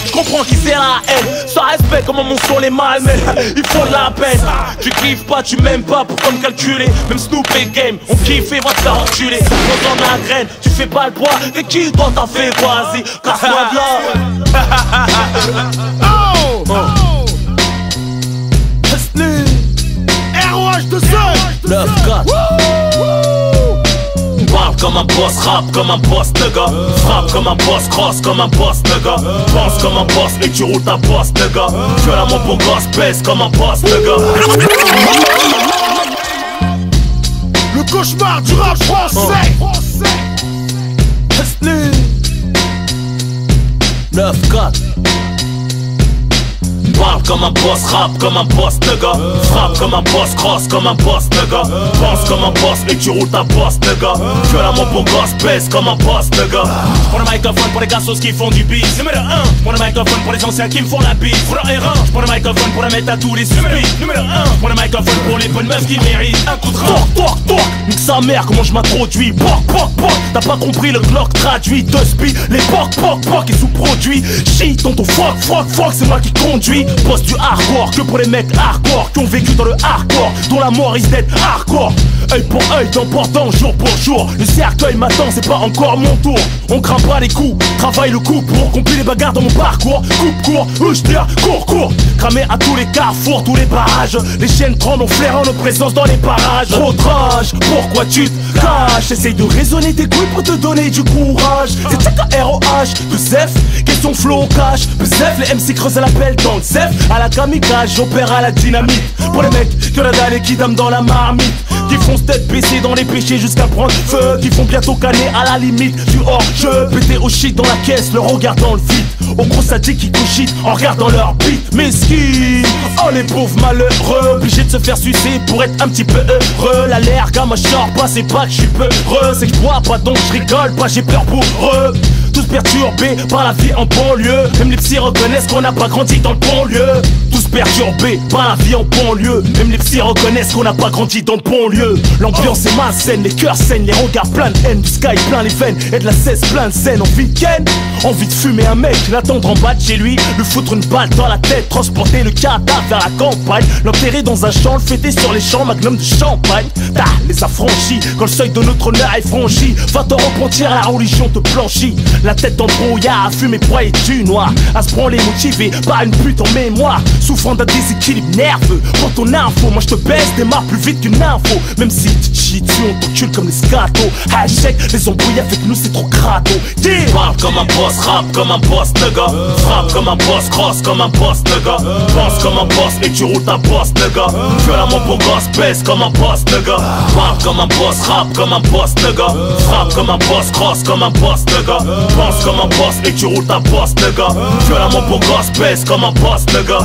Je comprends qui c'est la haine. Ça respecte comment mon son les malmène. Ils font de la peine. Tu kiffes pas, tu m'aimes pas, pourquoi me calculer? Même Snoop et Game, on kiffe et va te faire enculer. Quand on a graine, tu fais pas le poids. Et qui toi t'en fais quoi? Vas-y, casse-moi de là. ROH de seul 9-4. Parle comme un boss, rap comme un boss, nigga. Frappe comme un boss, cross comme un boss, nigga. Pense comme un boss et tu roules ta boss, nigga. Violemment mon gosse, pèse comme un boss, nigga. Le cauchemar du rap français 9-4. Parle comme un boss, rap comme un boss, nigga. Frappe comme un boss, cross comme un boss, nigga. Pense comme un boss et tu roules ta boss, nigga. Violemment mon gosse, pèse comme un boss, nigga. Pour le microphone pour les garçons qui font du beat, numéro 1. Pour le microphone pour les anciens qui me font la bite, pour le R1. Pour le microphone pour la mettre à tous les suspects, numéro 1. Pour le microphone pour les bonnes meufs qui méritent un coup de rein. Toc, nique sa mère, comment je m'introduis. Poc, t'as pas compris le Glock traduit. De speed, les poc et sous-produits. Shit, ton fuck, c'est moi qui conduis. Boss du hardcore, que pour les mecs hardcore qui ont vécu dans le hardcore, dont la mort is dead hardcore. Œil pour œil, d'emportant jour pour jour. Le cercueil m'attend, c'est pas encore mon tour. On craint pas les coups, travaille le coup pour accomplir les bagarres dans mon parcours. Coupe court, je tire, cours. Cramé à tous les carrefours, tous les barrages. Les chiennes tremblent en flairant nos présences dans les parages. Trop de rage, pourquoi tu te caches? Essaye de raisonner tes couilles pour te donner du courage. C'est TKROH, de Zef, question flow cash. Zef, les MC creusent à l'appel dans le Zef. À la kamikaze, j'opère à la dynamite. Pour les mecs qui ont la dalle et qui dament dans la marmite, qui font tête baissée dans les péchés jusqu'à prendre feu, qui font bientôt canner à la limite du hors-jeu. Pété au shit dans la caisse, le regard dans le vide. Au gros sadique qui couchit en regardant leur beat. Mesquine, oh les pauvres malheureux, obligés de se faire sucer pour être un petit peu heureux. L'allergue à ma char, pas c'est pas que je suis peureux, c'est que je bois pas donc je rigole pas, j'ai peur pour eux. Tous perturbés par la vie en banlieue. Même les psys reconnaissent qu'on n'a pas grandi dans le banlieue. Tous perturbés par la vie en banlieue. Même les psys reconnaissent qu'on n'a pas grandi dans le banlieue. L'ambiance est malsaine, les cœurs saignent, les regards pleins de haine. Du sky plein les veines et de la cesse plein de scène. Envie de ken, envie de fumer un mec, l'attendre en bas de chez lui, lui foutre une balle dans la tête, transporter le cadavre vers la campagne, l'enterrer dans un champ, le fêter sur les champs, magnum de champagne. T'as les affranchis, quand le seuil de notre honneur est franchi, va te repentir, la religion te blanchit. La tête dans le brouillard, à fumer poids et du noir, à se branler motivé par une pute en mémoire, souffrant d'un déséquilibre nerveux. Pour ton info, moi je te baisse, démarre plus vite qu'une info. Même si tu te chies dessus, on t'encule comme les scatos. Hashtag, les embrouilles avec nous c'est trop crado. Parle comme un boss, rap comme un boss, nigga. Frappe comme un boss, cross comme un boss, nigga. Pense comme un boss et tu roules ta boss, nigga. Violemment pour gosse, pèse comme un boss, nigga. Parle comme un boss, rap comme un boss, nigga. Frappe comme un boss, cross comme un boss, nigga. Pense comme un boss et tu roules ta boss, nigga. Violemment pour gosse, pèse comme un boss, nigga.